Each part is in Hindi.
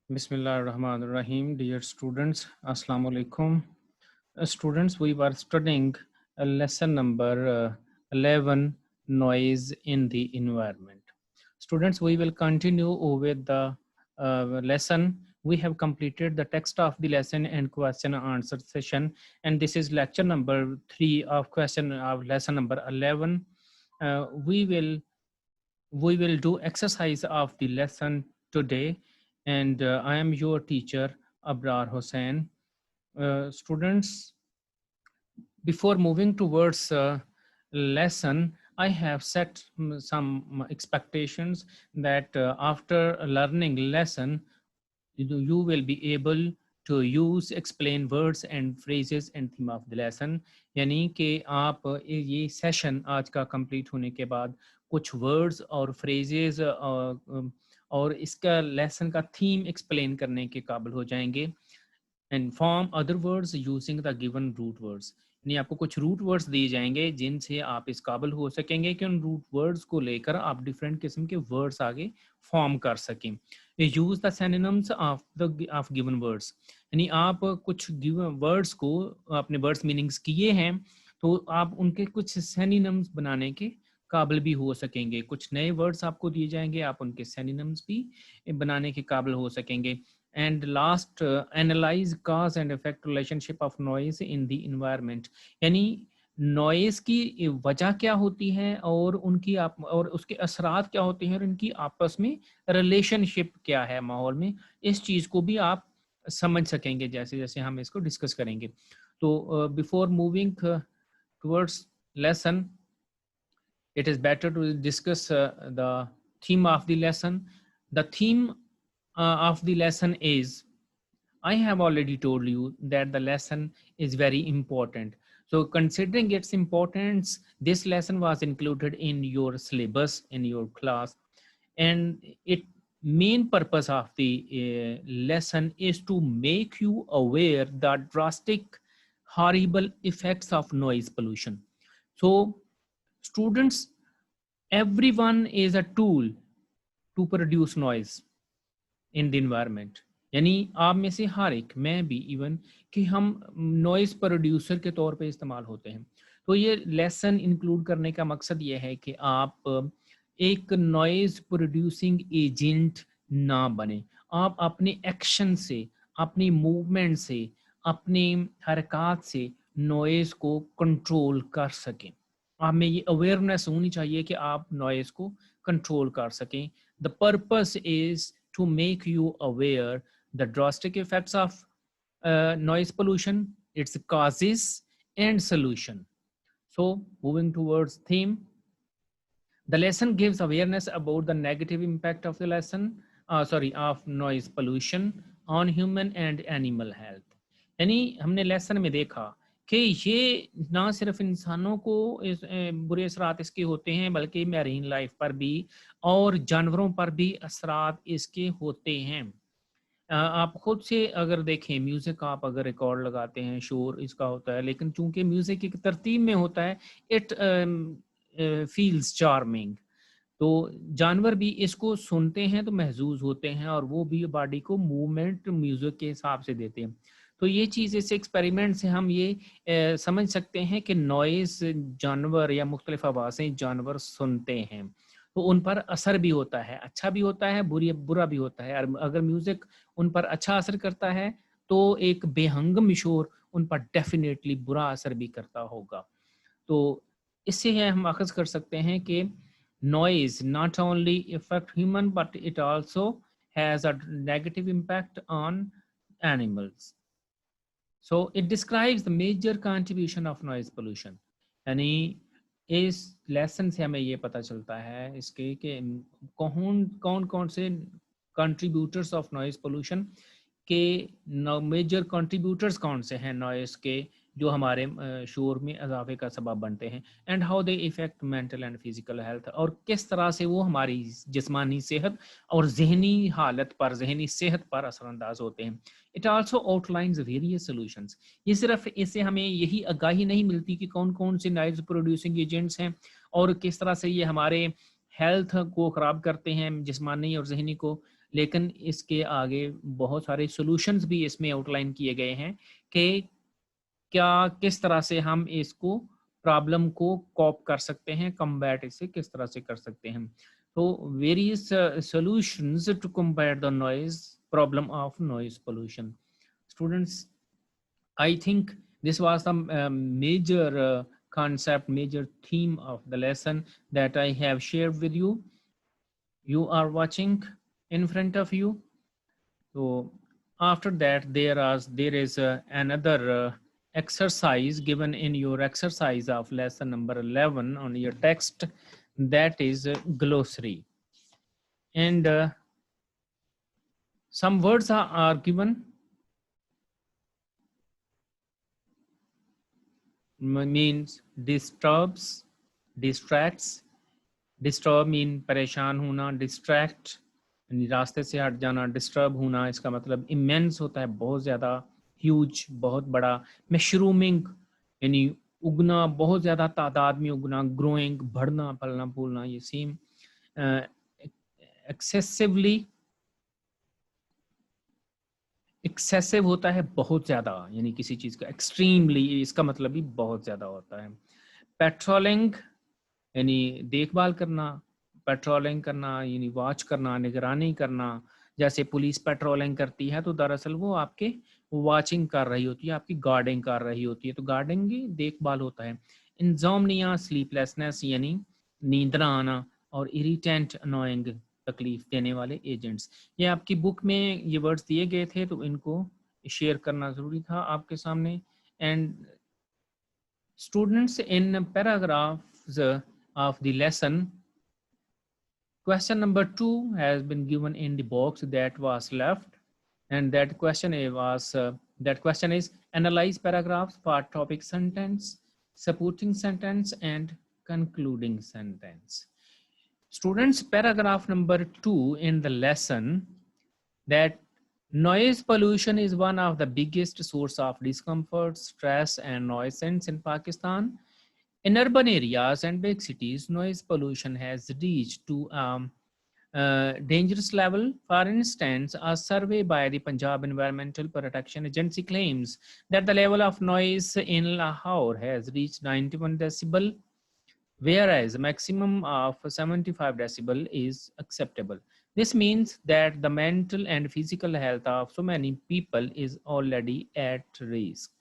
Bismillahirrahmanirrahim. Dear students, Assalamu alaikum. Students, we were studying lesson number 11, noise in the environment. Students, we will continue with the lesson. We have completed the text of the lesson and question and answer session, and this is lecture number 3 of question of lesson number 11. We will do exercise of the lesson today, and I am your teacher Abrar Hussain. Students, before moving towards lesson, I have set some expectations that after learning lesson, you will be able to use explain words and phrases and theme of the lesson. यानी कि आप ये सेशन आज का कंप्लीट होने के बाद कुछ वर्ड्स और फ्रेजेस और इसका लेसन का थीम एक्सप्लेन करने के काबिल हो जाएंगे and form other words using the given root words, यानी आपको कुछ रूट वर्ड्स दिए जाएंगे जिनसे आप इस काबिल हो सकेंगे कि उन रूट वर्ड्स को लेकर आप डिफरेंट किस्म के वर्ड्स आगे फॉर्म कर सकें. Use the synonyms of given words, यानी आप कुछ गिवन वर्ड्स को अपने वर्ड्स मीनिंग्स किए हैं तो आप उनके कुछ सिनोनिम्स बनाने के काबिल भी हो सकेंगे. कुछ नए वर्ड्स आपको दिए जाएंगे, आप उनके सिनोनिम्स भी बनाने के काबिल हो सकेंगे. And last, analyze cause and effect relationship of noise in the environment, यानी नॉइज़ की वजह क्या होती है और उनकी आप और उसके असरात क्या होते हैं और इनकी आपस में रिलेशनशिप क्या है माहौल में, इस चीज़ को भी आप समझ सकेंगे जैसे जैसे हम इसको डिस्कस करेंगे. तो before moving towards lesson, it is better to discuss the theme of the lesson. The theme of the lesson is, I have already told you that the lesson is very important. So considering its importance, this lesson was included in your syllabus in your class, and it main purpose of the lesson is to make you aware the drastic horrible effects of noise pollution. So students, everyone is a tool to produce noise in the environment. यानी आप में से हर एक, मैं भी इवन, कि हम नॉइज प्रोड्यूसर के तौर पे इस्तेमाल होते हैं. तो ये लेसन इंक्लूड करने का मकसद ये है कि आप एक नॉइज प्रोड्यूसिंग एजेंट ना बने. आप अपने एक्शन से, अपनी मूवमेंट से, अपनी हरकत से नॉइज को कंट्रोल कर सकें. आप में ये अवेयरनेस होनी चाहिए कि आप नॉइज को कंट्रोल कर सकें. The purpose is to make you aware the drastic effects of noise pollution, its causes and solution. So moving towards theme, the lesson gives awareness about the negative impact of the of noise pollution on human and animal health. यानी हमने लेसन में देखा कि ये ना सिर्फ इंसानों को बुरे असरात इसके होते हैं बल्कि मैरीन लाइफ पर भी और जानवरों पर भी असरात इसके होते हैं. आप खुद से अगर देखें, म्यूज़िक आप अगर रिकॉर्ड लगाते हैं, शोर इसका होता है, लेकिन चूंकि म्यूज़िक एक तरतीब में होता है, इट फील्स चार्मिंग. तो जानवर भी इसको सुनते हैं तो महजूज होते हैं और वो भी बॉडी को मूवमेंट म्यूज़िक के हिसाब से देते हैं. तो ये चीज़, इस एक्सपेरिमेंट से हम ये समझ सकते हैं कि नॉइज़ जानवर या मुख्तलिफ आवाज़ें जानवर सुनते हैं तो उन पर असर भी होता है, अच्छा भी होता है, बुरा भी होता है. और अगर म्यूज़िक उन पर अच्छा असर करता है तो एक बेहंगम शोर उन पर डेफिनेटली बुरा असर भी करता होगा. तो इससे हम अखज़ कर सकते हैं कि noise not only affect human but it also has a negative impact on animals. So it describes the major contribution of noise pollution. यानी इस लेसन से हमें ये पता चलता है इसके कि कौन कौन से कंट्रीब्यूटर्स ऑफ नॉइज पोल्यूशन के मेजर कंट्रीब्यूटर्स कौन से हैं नॉइज के जो हमारे शोर में इजाफे का सबब बनते हैं, and how they effect mental and physical health, और किस तरह से वो हमारी जिस्मानी सेहत और जहनी हालत पर, जहनी सेहत पर असरअंदाज होते हैं. It also outlines various solutions. ये सिर्फ इससे हमें यही आगाही नहीं मिलती कि कौन कौन से नॉइज प्रोड्यूसिंग एजेंट्स हैं और किस तरह से ये हमारे हेल्थ को ख़राब करते हैं, जिस्मानी और ज़हनी को, लेकिन इसके आगे बहुत सारे सॉल्यूशंस भी इसमें आउटलाइन किए गए हैं कि क्या किस तरह से हम इसको प्रॉब्लम को कॉप कर सकते हैं, कम्बैट इसे किस तरह से कर सकते हैं। तो various solutions to combat the noise problem of noise pollution. Students, I think this was the major concept, major theme of the lesson that I have shared with you. You are watching in front of you. So after that, there is another exercise given in your exercise of lesson number 11 on your text, that is glossary. And some words are given. Means disturbs, distracts. Disturb mean परेशान होना, डिस्ट्रैक्ट यानी रास्ते से हट जाना, डिस्टर्ब होना इसका मतलब इमेंस होता है, बहुत ज़्यादा, ह्यूज, बहुत बड़ा। मशरूमिंग यानी उगना, बहुत ज़्यादा तादाद में उगना, ग्रोइंग बढ़ना, फलना फूलना, ये सेम। एक्सेसिवली, एक्सेसिव होता है बहुत ज़्यादा, यानी किसी चीज़ का। एक्सट्रीमली इसका मतलब भी बहुत ज़्यादा होता है। पेट्रोलिंग यानी देखभाल करना, पेट्रोलिंग करना यानी वॉच करना, निगरानी करना। जैसे पुलिस पेट्रोलिंग करती है तो दरअसल वो आपके वॉचिंग कर रही होती है, आपकी गार्डिंग कर रही होती है, तो गार्डिंग ही देखभाल होता है। इंसोम्निया, स्लीपलेसनेस यानी नींद ना आना, और इरिटेंट, अनोइंग, तकलीफ देने वाले एजेंट्स। ये आपकी बुक में ये वर्ड्स दिए गए थे, तो इनको शेयर करना ज़रूरी था आपके सामने। And students, in paragraphs of the lesson, question number 2 has been given in the box that was left, and that question is analyze paragraphs for topic sentence, supporting sentence and concluding sentence. Students, paragraph number 2 in the lesson, that noise pollution is one of the biggest source of discomfort, stress and nuisance in Pakistan. In urban areas and big cities, noise pollution has reached to dangerous level. For instance, a survey by the Punjab Environmental Protection Agency claims that the level of noise in Lahore has reached 91 decibel, whereas a maximum of 75 decibel is acceptable. This means that the mental and physical health of so many people is already at risk.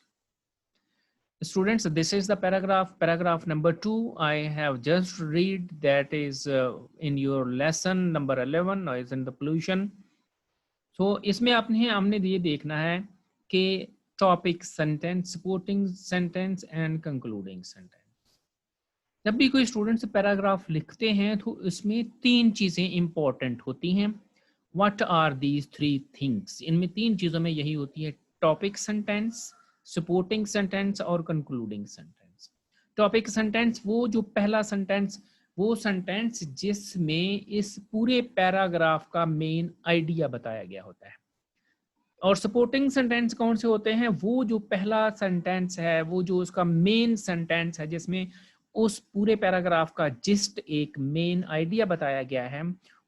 Students, this is the paragraph number 2 I have just read, that is in your lesson number 11, noise and the pollution. So इसमें हमने ये देखना है कि topic sentence, supporting sentence and concluding sentence. जब भी कोई स्टूडेंट्स पैराग्राफ लिखते हैं तो इसमें 3 चीजें इंपॉर्टेंट होती हैं। What are these 3 things? इनमें 3 चीजों में यही होती है, टॉपिक सेंटेंस, सपोर्टिंग सेंटेंस और कंक्लूडिंग सेंटेंस। टॉपिक सेंटेंस वो जो पहला सेंटेंस, वो सेंटेंस जिसमें इस पूरे पैराग्राफ का मेन आइडिया बताया गया होता है। और सपोर्टिंग सेंटेंस कौन से होते हैं? वो जो पहला सेंटेंस है, वो जो उसका मेन सेंटेंस है, जिसमें उस पूरे पैराग्राफ का जिस्ट एक मेन आइडिया बताया गया है,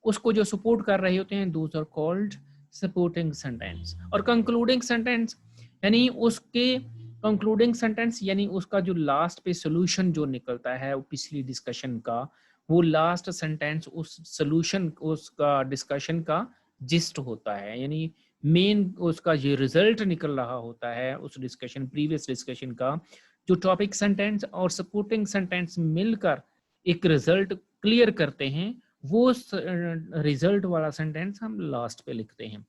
उसको जो सपोर्ट कर रहे होते हैं, those are called supporting sentence. और कंक्लूडिंग सेंटेंस यानी उसके कंक्लूडिंग सेंटेंस यानी उसका जो लास्ट पे सॉल्यूशन जो निकलता है वो पिछली डिस्कशन का, वो लास्ट सेंटेंस उस सॉल्यूशन, उसका डिस्कशन का जिस्ट होता है, यानी मेन उसका ये रिजल्ट निकल रहा होता है उस डिस्कशन, प्रीवियस डिस्कशन का। जो टॉपिक सेंटेंस और सपोर्टिंग सेंटेंस मिलकर एक रिजल्ट क्लियर करते हैं, वो रिजल्ट वाला सेंटेंस हम लास्ट पे लिखते हैं।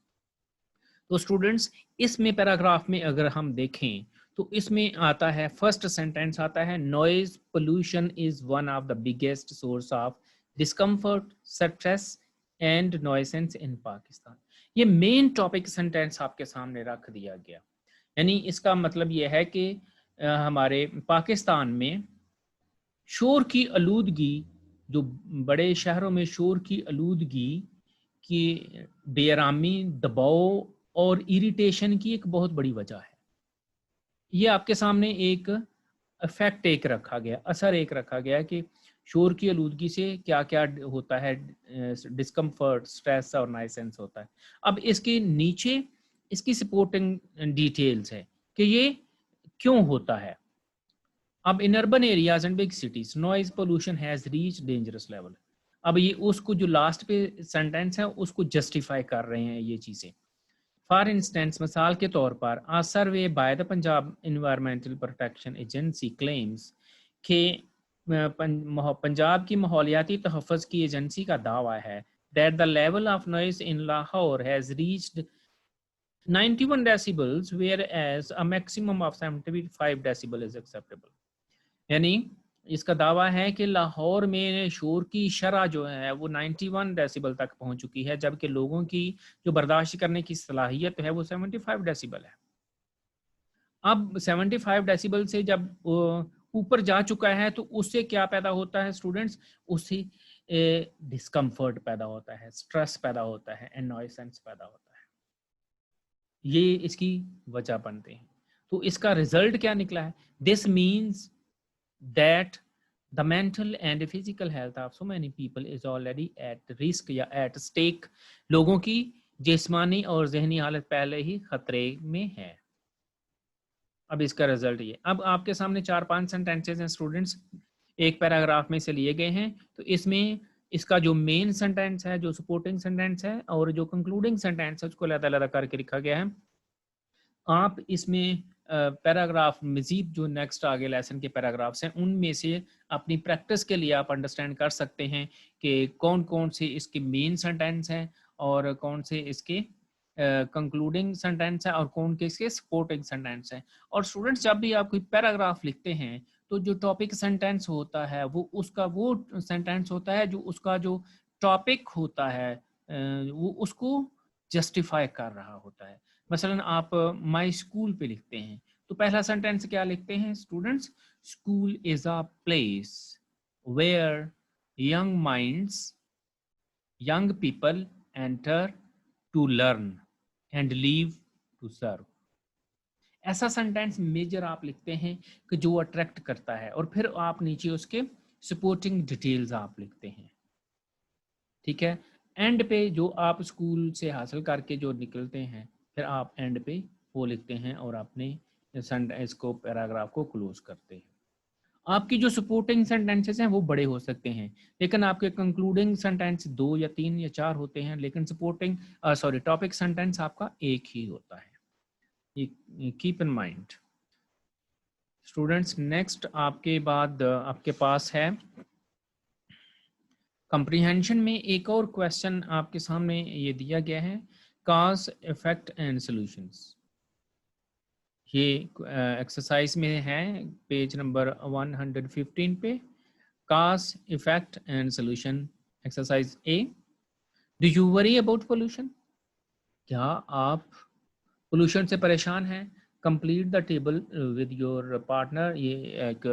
तो स्टूडेंट्स, इसमें पैराग्राफ में अगर हम देखें तो इसमें आता है, फर्स्ट सेंटेंस आता है, noise pollution is one of the biggest source of discomfort, stress and nuisance in Pakistan. ये मेन टॉपिक सेंटेंस आपके सामने रख दिया गया। यानी इसका मतलब ये है कि हमारे पाकिस्तान में शोर की आलूदगी, जो बड़े शहरों में शोर की आलूदगी की बेआरामी, दबाव और इरिटेशन की एक बहुत बड़ी वजह है। ये आपके सामने एक इफेक्ट एक रखा गया, असर एक रखा गया कि शोर की आलूदगी से क्या क्या होता है, डिस्कम्फर्ट, स्ट्रेस और नाइसेंस होता है। अब इसके नीचे इसकी सपोर्टिंग डिटेल्स है कि ये क्यों होता है। अब in urban areas and big cities noise pollution has reach dangerous level. अब ये उसको जो लास्ट पे सेंटेंस है उसको जस्टिफाई कर रहे हैं ये चीज़ें। फॉर इंस्टेंस, मिसाल के तौर पर, a survey by the Punjab environmental protection agency claims के पंजाब की माहौलियाती तहफ़्फ़ुज़ की एजेंसी का दावा है that the level of noise in Lahore has reached 91 decibels, whereas a maximum of 75 decibel is acceptable। यानी इसका दावा है कि लाहौर में शोर की शरह जो है वो 91 डेसिबल तक पहुंच चुकी है, जबकि लोगों की जो बर्दाश्त करने की सलाहियत है वो 75 डेसिबल है। अब 75 डेसिबल से जब ऊपर जा चुका है तो उससे क्या पैदा होता है स्टूडेंट्स, उससे डिस्कम्फर्ट पैदा होता है, स्ट्रेस पैदा होता है, एनॉयसेंस पैदा होता है। ये इसकी वजह बनते हैं। तो इसका रिजल्ट क्या निकला है? This means that the mental and physical health of so many people is already at risk या at stake। लोगों की जिस्मानी और जहनी हालत पहले ही खतरे में है। अब इसका रिजल्ट ये, अब आपके सामने 4-5 सेंटेंसेस हैं स्टूडेंट्स, एक पैराग्राफ में से लिए गए हैं। तो इसमें इसका जो मेन सेंटेंस है, जो सपोर्टिंग सेंटेंस है और जो कंक्लूडिंग सेंटेंस है उसको अलग-अलग करके लिखा गया है। आप इसमें पैराग्राफ मज़ीद जो नेक्स्ट आगे लेसन के पैराग्राफ्स हैं उनमें से अपनी प्रैक्टिस के लिए आप अंडरस्टैंड कर सकते हैं कि कौन कौन से इसके मेन सेंटेंस हैं और कौन से इसके कंक्लूडिंग सेंटेंस हैं और कौन के इसके सपोर्टिंग सेंटेंस हैं। और स्टूडेंट्स जब भी आप कोई पैराग्राफ लिखते हैं तो जो टॉपिक सेंटेंस होता है वो उसका वो सेंटेंस होता है जो उसका जो टॉपिक होता है वो उसको जस्टिफाई कर रहा होता है। मसलन आप माई स्कूल पे लिखते हैं तो पहला सेंटेंस क्या लिखते हैं students? School is a place where young minds, young people enter to learn and leave to serve. ऐसा सेंटेंस मेजर आप लिखते हैं कि जो अट्रैक्ट करता है और फिर आप नीचे उसके सपोर्टिंग डिटेल्स आप लिखते हैं। ठीक है, एंड पे जो आप स्कूल से हासिल करके जो निकलते हैं फिर आप एंड पे वो लिखते हैं और अपने इसको पैराग्राफ को क्लोज करते हैं। आपकी जो सपोर्टिंग सेंटेंसेस हैं वो बड़े हो सकते हैं लेकिन आपके कंक्लूडिंग सेंटेंस 2 या 3 या 4 होते हैं, लेकिन सपोर्टिंग टॉपिक सेंटेंस आपका एक ही होता है। ये keep in mind students. Next आपके बाद आपके पास है कंप्रीहेंशन में एक और क्वेश्चन आपके सामने ये दिया गया है, कॉज इफेक्ट एंड सॉल्यूशंस। ये एक्सरसाइज में है पेज नंबर 115 पे, cause effect and solution. Exercise A, do you worry about pollution? क्या आप पोल्यूशन से परेशान हैं? Complete the table with your partner. ये एक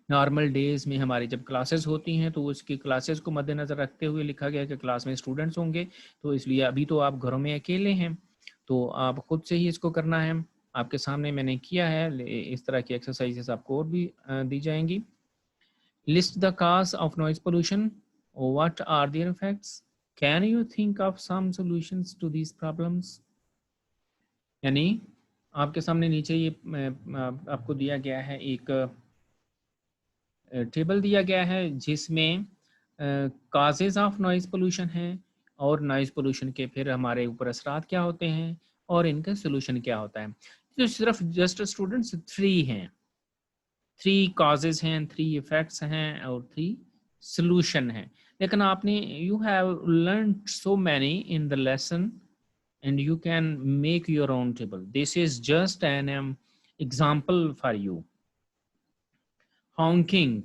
नॉर्मल डेज में हमारी जब क्लासेस होती हैं तो उसकी क्लासेस को मद्देनज़र रखते हुए लिखा गया कि क्लास में स्टूडेंट्स होंगे, तो इसलिए अभी तो आप घरों में अकेले हैं तो आप खुद से ही इसको करना है। आपके सामने मैंने किया है, इस तरह की एक्सरसाइजेस आपको और भी दी जाएंगी। List the cause of noise pollution, what are their effects, can you think of some solutions to these problems. यानी आपके सामने नीचे ये आपको दिया गया है, एक टेबल दिया गया है जिसमें काजेज ऑफ नॉइज़ पोल्यूशन है और नॉइज़ पोल्यूशन के फिर हमारे ऊपर असरात क्या होते हैं और इनका सोल्यूशन क्या होता है। तो सिर्फ जस्ट स्टूडेंट्स 3 हैं, 3 काजेज हैं, 3 इफेक्ट्स हैं और 3 सोल्यूशन हैं। लेकिन आपने you have learn so many in the lesson and you can make your own table. This is just an example for you. Honking,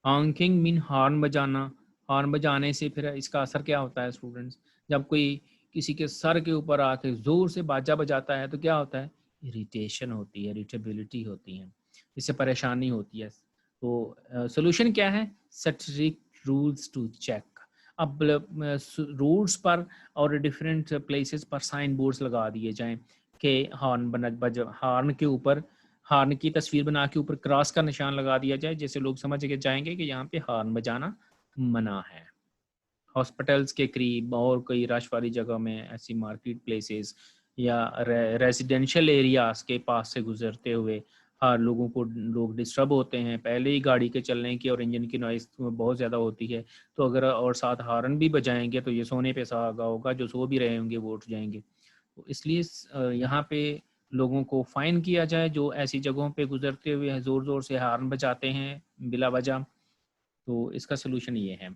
honking mean horn बजाना। हॉर्न बजाने से फिर इसका असर क्या होता है स्टूडेंट्स? जब कोई किसी के सर के ऊपर आके जोर से बाजा बजाता है तो क्या होता है? इरिटेशन होती है, इरिटेबिलिटी होती है, इससे परेशानी होती है। तो सोल्यूशन क्या है? Set strict rules to check. अब रोड्स पर और डिफरेंट प्लेसेस पर साइन बोर्ड्स लगा दिए जाएं कि हॉर्न के ऊपर हार्न की तस्वीर बना के ऊपर क्रॉस का निशान लगा दिया जाए, जैसे लोग समझ के जाएंगे कि यहाँ पे हार्न बजाना मना है। हॉस्पिटल्स के करीब और कई रश वाली जगह में ऐसी मार्केट प्लेसेस या रेजिडेंशियल एरियाज के पास से गुजरते हुए हर लोग डिस्टर्ब होते हैं पहले ही गाड़ी के चलने की और इंजन की नॉइस बहुत ज़्यादा होती है। तो अगर और साथ हॉर्न भी बजाएंगे तो ये सोने पे सुहागा होगा, जो सो भी रहे होंगे वो उठ जाएंगे। तो इसलिए यहाँ पे लोगों को फाइन किया जाए जो ऐसी जगहों पे गुजरते हुए ज़ोर ज़ोर से हॉर्न बजाते हैं बिला वजह। तो इसका सोल्यूशन ये है।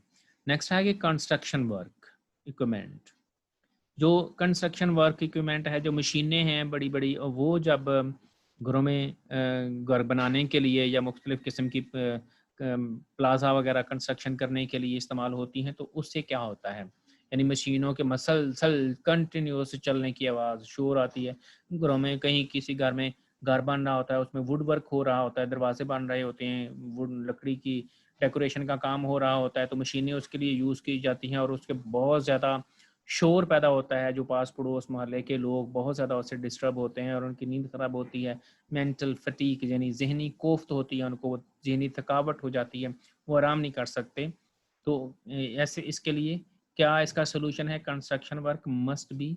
नेक्स्ट है कि कंस्ट्रक्शन वर्क इक्विपमेंट। जो कंस्ट्रक्शन वर्क इक्विपमेंट है, जो मशीनें हैं बड़ी बड़ी, और वो जब घरों में घर बनाने के लिए या मुख्तलिफ़ किस्म की प्लाजा वगैरह कंस्ट्रक्शन करने के लिए इस्तेमाल होती हैं, तो उससे क्या होता है, यानी मशीनों के मसलसल कंटिन्यूस चलने की आवाज़, शोर आती है। घरों में कहीं किसी घर में घर बन रहा होता है, उसमें वुड वर्क हो रहा होता है, दरवाजे बन रहे होते हैं, वुड लकड़ी की डेकोरेशन का काम हो रहा होता है, तो मशीनें उसके लिए यूज़ की जाती हैं और उसके बहुत ज़्यादा शोर पैदा होता है, जो पास पड़ोस मोहल्ले के लोग बहुत ज़्यादा उससे डिस्टर्ब होते हैं और उनकी नींद ख़राब होती है। मेंटल फटीग यानी ज़हनी कोफ्त होती है, उनको ज़हनी थकावट हो जाती है, वो आराम नहीं कर सकते। तो ऐसे इसके लिए क्या इसका सलूशन है? Construction work must be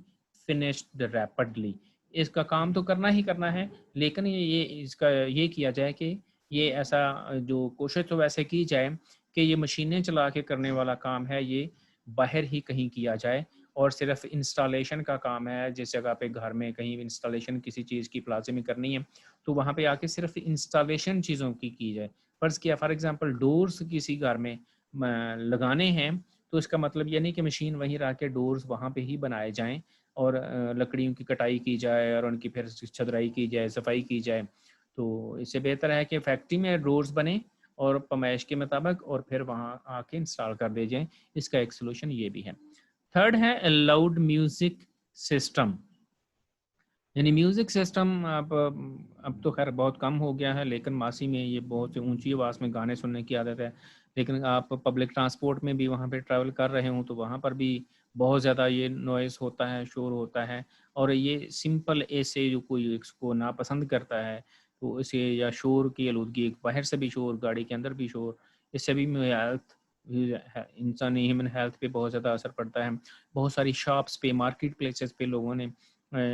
finished rapidly. इसका काम तो करना ही करना है, लेकिन इसका ये किया जाए कि ये ऐसा जो कोशिश तो वैसे की जाए कि ये मशीनें चला के करने वाला काम है, ये बाहर ही कहीं किया जाए और सिर्फ इंस्टॉलेशन का काम है। जिस जगह पे घर में कहीं इंस्टॉलेशन किसी चीज़ की प्लाजे में करनी है, तो वहाँ पे आके सिर्फ इंस्टॉलेशन चीज़ों की जाए। फ़र्ज़ किया फॉर एग्ज़ाम्पल डोर्स किसी घर में लगाने हैं, तो इसका मतलब ये नहीं कि मशीन वहीं रख के डोर्स वहाँ पे ही बनाए जाएँ और लकड़ियों की कटाई की जाए और उनकी फिर छदराई की जाए, सफाई की जाए। तो इससे बेहतर है कि फैक्ट्री में डोर्स बने और पैमाइश के मुताबिक और फिर वहाँ आके इंस्टॉल कर दिए जाएँ। इसका एक सॉल्यूशन ये भी है। थर्ड है अलाउड म्यूजिक सिस्टम, यानी म्यूजिक सिस्टम। अब तो खैर बहुत कम हो गया है, लेकिन मासी में ये बहुत ऊंची आवाज़ में गाने सुनने की आदत है। लेकिन आप पब्लिक ट्रांसपोर्ट में भी वहाँ पे ट्रैवल कर रहे हों तो वहाँ पर भी बहुत ज़्यादा ये नॉइस होता है, शोर होता है। और ये सिंपल ऐसे जो कोई इसको नापसंद करता है तो इसे, या शोर की आलूदगी, बाहर से भी शोर, गाड़ी के अंदर भी शोर, इससे भी हेल्थ, इंसानी ह्यूमन हेल्थ पे बहुत ज़्यादा असर पड़ता है। बहुत सारी शॉप्स पे, मार्केट प्लेसेस पे लोगों ने,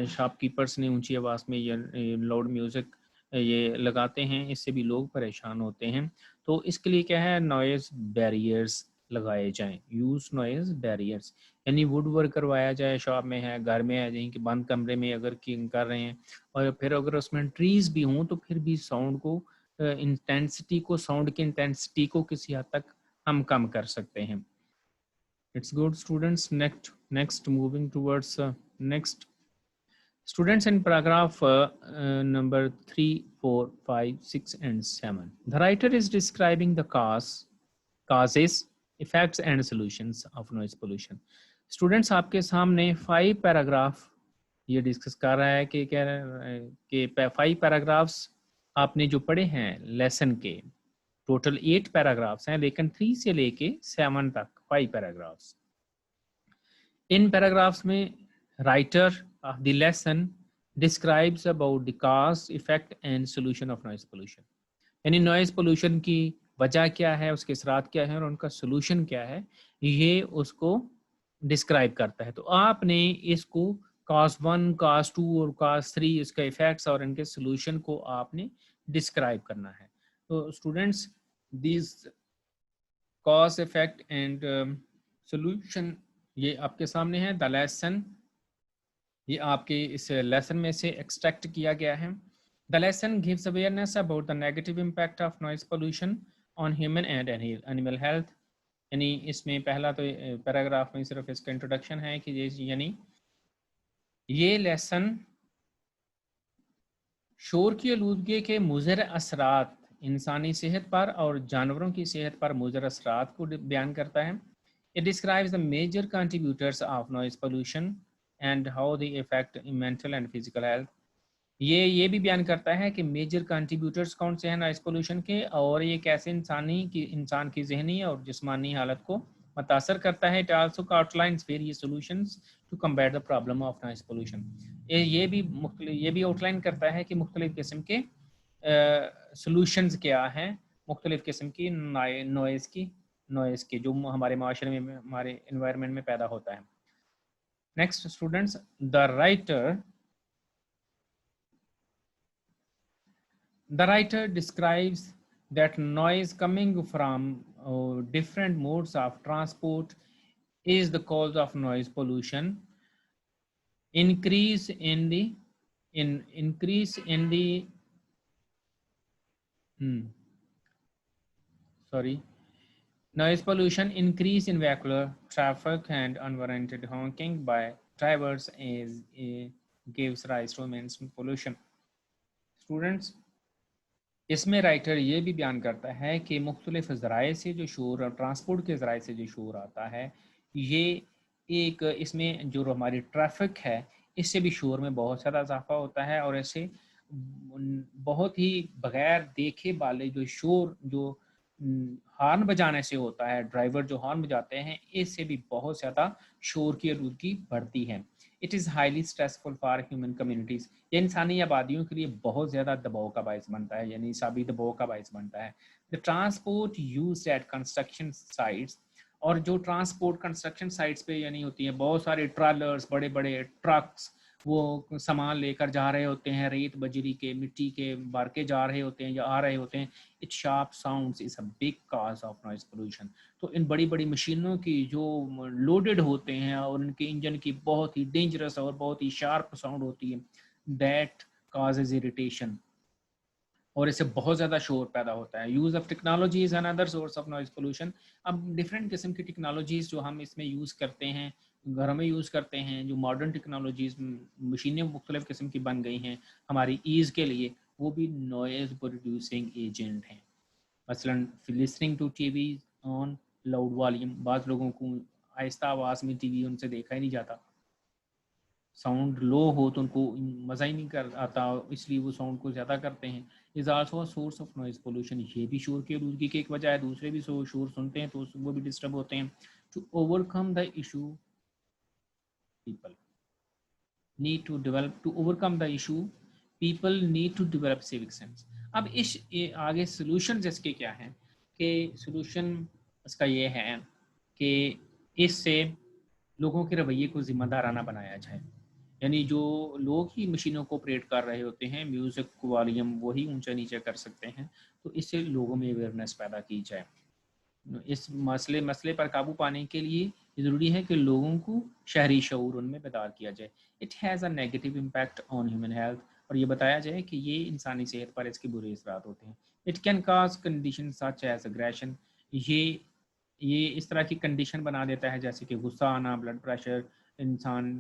शॉपकीपर्स ने ऊंची आवाज़ में ये लाउड म्यूज़िक ये लगाते हैं, इससे भी लोग परेशान होते हैं। तो इसके लिए क्या है, नॉइज़ बैरियर्स लगाए जाएं, यूज़ नॉइज़ बैरियर्स, यानी वुड वर्क करवाया जाए, शॉप में है, घर में है, कहीं के बंद कमरे में अगर कर रहे हैं, और फिर अगर उसमें ट्रीज़ भी हों तो फिर भी साउंड को, साउंड की इंटेंसिटी को किसी हद तक हम कम कर सकते हैं। It's good students. Next moving towards next students, in paragraph number 3, 4, 5, 6, and 7, the writer is describing the causes, effects, and solutions of noise pollution. Students, आपके सामने 5 पैराग्राफ ये डिस्कस कर रहा है कि कह रहा है कि 5 पैराग्राफ्स आपने जो पढ़े हैं लेसन के, टोटल 8 पैराग्राफ्स हैं, लेकिन 3 से लेके 7 तक 5 पैराग्राफ्स। इन पैराग्राफ्स में writer of the lesson describes about the cause, effect and solution of noise pollution, यानी नॉइज पोल्यूशन की वजह क्या है, उसके असरात क्या है और उनका सोल्यूशन क्या है, ये उसको डिस्क्राइब करता है। तो आपने इसको cause 1, cause 2 और cause 3, इसका इफेक्ट्स और इनके सोल्यूशन को आपने डिस्क्राइब करना है। तो students, this cause, effect and solution ये आपके सामने है। द लेसन, ये आपके इस लेसन में से एक्सट्रैक्ट किया गया है। The lesson gives awareness about the negative impact of noise pollution on human and animal health, यानी इसमें पहला तो पैराग्राफ में सिर्फ इसका इंट्रोडक्शन है कि यानी ये लेसन शोर की आलूदगी के मुज़र असरात इंसानी सेहत पर और जानवरों की सेहत पर मुज़र असरात को बयान करता है। It describes the major contributors of noise pollution and how they affect mental and physical health. ये भी बयान करता है कि मेजर कंट्रीब्यूटर्स कौन से हैं नॉइस पोल्यूशन के, और ये कैसे इंसान की जहनी और जिस्मानी हालत को मुतासर करता है। It also outlines various solutions to combat the problem of noise pollution. ये भी आउटलाइन करता है कि मुख्तलिफ किस्म के सॉल्यूशंस क्या हैं मुख्तलिफ़ किस्म की नॉइज़ के जो हमारे माशरे में हमारे इन्वायरमेंट में पैदा होता है। Next students, the writer describes that noise coming from different modes of transport is the cause of noise pollution. Increase in the increase in the noise pollution, increase in vehicular traffic and unwarranted honking by drivers gives rise to immense pollution. Students, इसमें राइटर ये भी बयान करता है कि मुख्तलिफ ज़राए से जो शोर और ट्रांसपोर्ट के ज़राए से जो शोर आता है, ये एक इसमें जो हमारी ट्रैफिक है इससे भी शोर में बहुत ज़्यादा इजाफा होता है और ऐसे बहुत ही बगैर देखे वाले जो शोर जो हॉर्न बजाने से होता है, ड्राइवर जो हॉर्न बजाते हैं, इससे भी बहुत ज़्यादा शोर की आलूदगी बढ़ती है। It is highly stressful for human communities, ये इंसानी आबादियों के लिए बहुत ज़्यादा दबाव का बायस बनता है, यानी हिसाबी दबाव का बायस बनता है। The transport used eight construction sites, और जो ट्रांसपोर्ट कंस्ट्रक्शन साइट्स पे यानी होती है, बहुत सारे ट्रॉलर्स, बड़े बड़े ट्रक्स वो सामान लेकर जा रहे होते हैं, रेत बजरी के मिट्टी के भर के जा रहे होते हैं या आ रहे होते हैं। It sharp sounds is a big cause of noise pollution. तो इन बड़ी बड़ी मशीनों की जो लोडेड होते हैं और उनके इंजन की बहुत ही डेंजरस और बहुत ही शार्प साउंड होती है, दैट कॉजेज इरिटेशन, और इससे बहुत ज़्यादा शोर पैदा होता है। Use of technology is another source of noise pollution. अब डिफरेंट किस्म की टेक्नोलॉजीज़ जो हम इसमें यूज़ करते हैं, घरों में यूज़ करते हैं, जो मॉडर्न टेक्नोलॉजीज़ मशीनें मुख्तलिफ़ किस्म की बन गई हैं हमारी ईज़ के लिए, वो भी नॉइज़ प्रोड्यूसिंग एजेंट हैं। मसलन listening to TV on loud volume, बाज़ लोगों को आहिस्ता आवाज़ में टीवी उनसे देखा ही नहीं जाता, साउंड लो हो तो उनको मज़ा ही नहीं कर आता, इसलिए वो साउंड को ज़्यादा करते हैं। Is also a source of noise pollution, ये भी शोर की आलूदगी की एक वजह है। दूसरे भी शोर सुनते हैं तो वो भी डिस्टर्ब होते हैं। To overcome the issue people need to develop to overcome the issue people need to develop civic sense. अब आगे सोल्यूशन इसके क्या हैं कि सोल्यूशन इसका ये है कि इससे लोगों के रवैये को ज़िम्मेदाराना बनाया जाए, यानी जो लोग ही मशीनों को ऑपरेट कर रहे होते हैं, म्यूज़िक वॉल्यूम वही ऊंचा नीचे कर सकते हैं, तो इससे लोगों में अवेयरनेस पैदा की जाए। इस मसले पर काबू पाने के लिए ज़रूरी है कि लोगों को शहरी शऊर उनमें बेदार किया जाए। It has a negative impact on human health, और ये बताया जाए कि ये इंसानी सेहत पर इसके बुरे असरात होते हैं। It can cause condition such as aggression, ये इस तरह की कंडीशन बना देता है जैसे कि गुस्सा आना, ब्लड प्रेशर, इंसान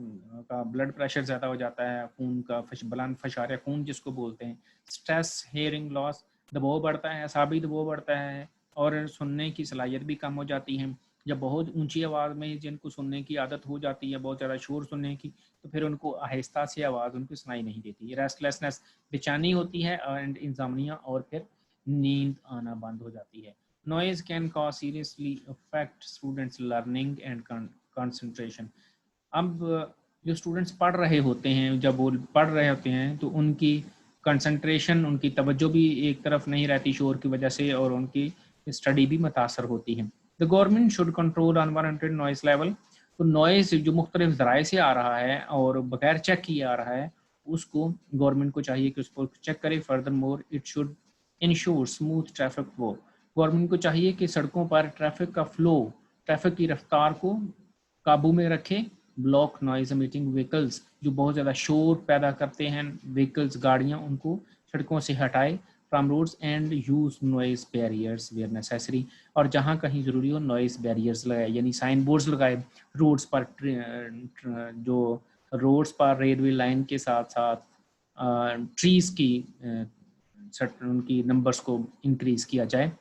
का ब्लड प्रेशर ज़्यादा हो जाता है, खून का बुलंद फशार खून जिसको बोलते हैं, स्ट्रेस, हेयरिंग लॉस, दबाव बढ़ता है, असाबी दबाव बढ़ता है, और सुनने की सलाहियत भी कम हो जाती है। जब बहुत ऊंची आवाज़ में जिनको सुनने की आदत हो जाती है, बहुत ज़्यादा शोर सुनने की, तो फिर उनको आहिस्ता से आवाज़ उनको सुनाई नहीं देती। रेस्टलेसनेस, बेचैनी होती है, एंड इंजामिया, और फिर नींद आना बंद हो जाती है। Noise can cause seriously affect students' learning and concentration. अब जो स्टूडेंट्स पढ़ रहे होते हैं, जब वो पढ़ रहे होते हैं तो उनकी कंसंट्रेशन, उनकी तवज्जो भी एक तरफ नहीं रहती शोर की वजह से, और उनकी स्टडी भी मुतासर होती है। The government should control unwanted noise level. तो नॉइस जो मुख्तलिफ ज़राए से आ रहा है और बगैर चेक किए आ रहा है, उसको गवर्नमेंट को चाहिए कि उसको चेक करे। Further more it should ensure smooth traffic flow. Government को चाहिए कि सड़कों पर ट्रैफिक का फ्लो, ट्रैफिक की रफ्तार को काबू में रखे। ब्लॉक नॉइज एमिटिंग व्हीकल्स, जो बहुत ज़्यादा शोर पैदा करते हैं व्हीकल्स, गाड़ियाँ, उनको सड़कों से हटाए from roads, and use noise barriers where necessary. और जहाँ कहीं ज़रूरी हो नॉइज बैरियर्स लगाए, यानी साइन बोर्ड्स लगाए रोड्स पर, जो रोड्स पर रेलवे लाइन के साथ साथ ट्रीज़ की उनकी नंबर्स को इंक्रीज़ किया जाए,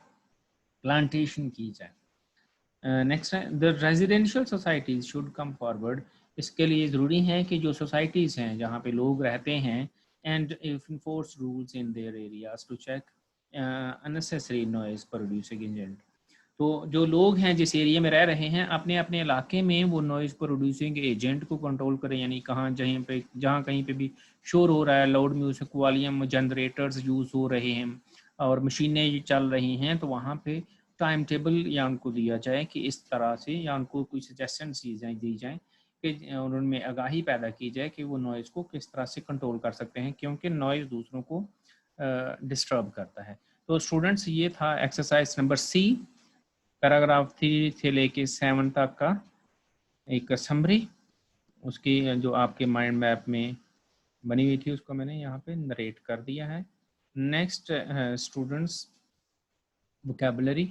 प्लांटेशन की जाए। नेक्स्ट है the residential societies should come forward. इसके लिए ज़रूरी है कि जो सोसाइटीज़ हैं जहाँ पे लोग रहते हैं, and if enforce rules in their areas to check unnecessary noise producing agent. तो जो लोग हैं जिस एरिया में रह रहे हैं अपने अपने इलाके में वो नॉइज़ प्रोड्यूसिंग एजेंट को कंट्रोल करें, यानी कहाँ जहाँ कहीं पे भी शोर हो रहा है, loud music volume generators use हो रहे हैं और मशीनें चल रही हैं, तो वहाँ पे टाइम टेबल या उनको दिया जाए कि इस तरह से, या उनको कोई सजेशन दी जाए कि उनमें आगाही पैदा की जाए कि वो नॉइज़ को किस तरह से कंट्रोल कर सकते हैं, क्योंकि नॉइज़ दूसरों को डिस्टर्ब करता है। तो स्टूडेंट्स ये था एक्सरसाइज नंबर सी, पैराग्राफ 3 से लेके 7 तक का एक समरी, उसकी जो आपके माइंड मैप में बनी हुई थी उसको मैंने यहाँ पे नरेट कर दिया है। नेक्स्ट स्टूडेंट्स वोकेबलरी,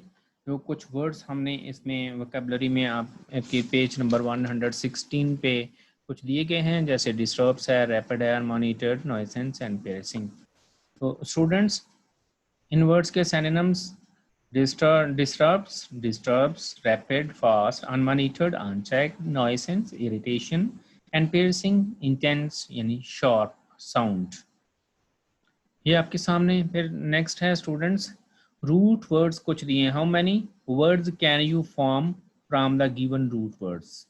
जो कुछ वर्ड्स हमने इसमें वोकेबलरी में आपके पेज नंबर 116 पे कुछ दिए गए हैं, जैसे डिस्टर्ब्स है, रैपिड है, मॉनिटर्ड, नॉइसेंस एंड पेरेसिंग। तो स्टूडेंट्स इन वर्ड्स के synonyms disturbs, rapid, fast, unmonitored, unchecked, nuisance, irritation, and piercing, intense यानी sharp sound। ये आपके सामने। फिर नेक्स्ट है स्टूडेंट्स रूट वर्ड्स कुछ दिए। How many words can you form from the given root words?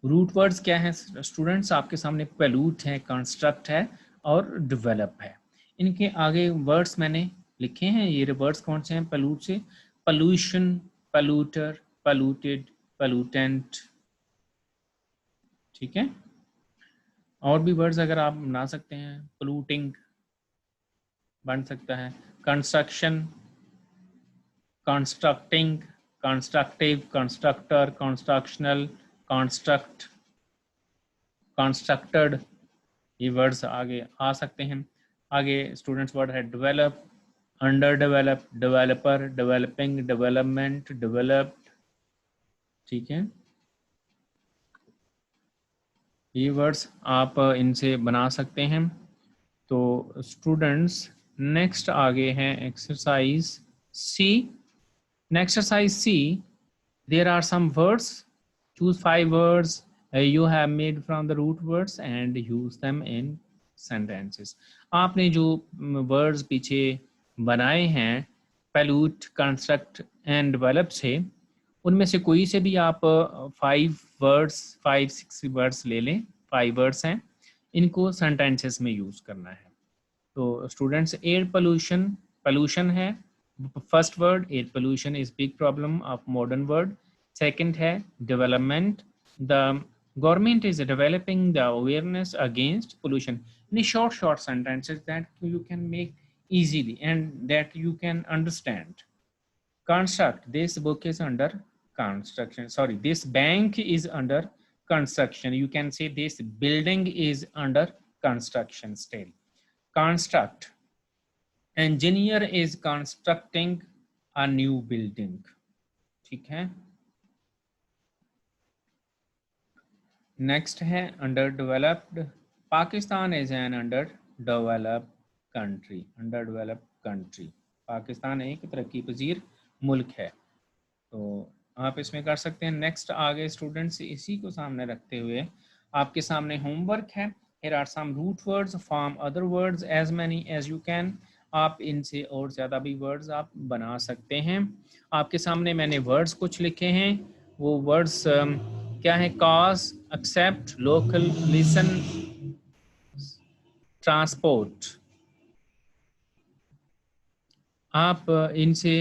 Root words क्या है स्टूडेंट्स? आपके सामने पेलूट है, कंस्ट्रक्ट है और डेवलप है। इनके आगे वर्ड्स मैंने लिखे हैं। ये वर्ड्स कौन से हैं पेलूट से? Pollution, polluter, polluted, pollutant. ठीक है, और भी वर्ड्स अगर आप बना सकते हैं, पोल्यूटिंग बन सकता है, construction, constructing, constructive, constructor, constructional, construct, constructed, ये वर्ड्स आगे आ सकते हैं। आगे स्टूडेंट्स वर्ड है develop, under develop, developer, developing, development, developed. ठीक है, ये वर्ड्स आप इनसे बना सकते हैं। तो स्टूडेंट्स नेक्स्ट आगे हैं exercise C. Next exercise C, there are some words, choose 5 words you have made from the root words and use them in sentences। आपने जो वर्ड्स पीछे बनाए हैं pollute, construct and develop से, उनमें से कोई से भी आप 5-6 वर्ड्स ले लें। 5 वर्ड्स हैं, इनको सेंटेंसेस में यूज करना है। तो स्टूडेंट्स एयर पोल्यूशन, पोल्यूशन है first word. Air pollution is big problem of modern world. Second है development, the government is developing the awareness against pollution. In short sentences that you can make easily and that you can understand। construct, this book is under construction, sorry, this bank is under construction, you can say this building is under construction still। construct, engineer is constructing a new building। ठीक है, नेक्स्ट है under developed, Pakistan is an under developed country. Under developed country, Pakistan एक तरक्की पजीर मुल्क है। तो आप इसमें कर सकते हैं। नेक्स्ट आगे स्टूडेंट्स इसी को सामने रखते हुए आपके सामने होमवर्क है। Here are some root words, form other words as many as you can। आप इनसे और ज़्यादा भी वर्ड्स आप बना सकते हैं। आपके सामने मैंने वर्ड्स कुछ लिखे हैं, वो वर्ड्स क्या है? Cause, except, local, listen, transport. आप इनसे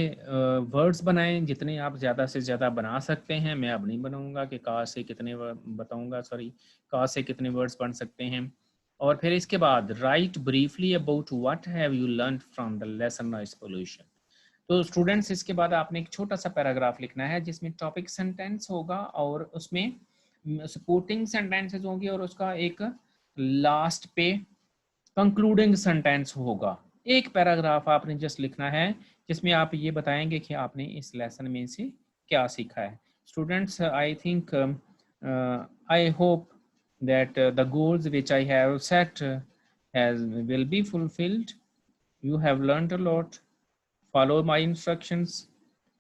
वर्ड्स बनाएं, जितने आप ज़्यादा से ज़्यादा बना सकते हैं। मैं अब नहीं बनाऊंगा कि का से कितने बताऊंगा, सॉरी, का से कितने वर्ड्स बन सकते हैं। और फिर इसके बाद right briefly about what have you learn from the lesson noise pollution. तो स्टूडेंट्स इसके बाद आपने एक छोटा सा पैराग्राफ लिखना है जिसमें टॉपिक सेंटेंस होगा और उसमें सपोर्टिंग सेंटेंसेस होंगे और उसका एक लास्ट पे कंक्लूडिंग सेंटेंस होगा। एक पैराग्राफ आपने जस्ट लिखना है जिसमें आप ये बताएंगे कि आपने इस लेसन में से क्या सीखा है। Students I think, I hope that the goals which I have set will be fulfilled। You have learned a lot, follow my instructions,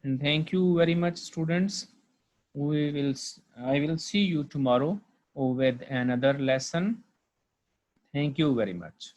and thank you very much students। I will see you tomorrow with another lesson। Thank you very much।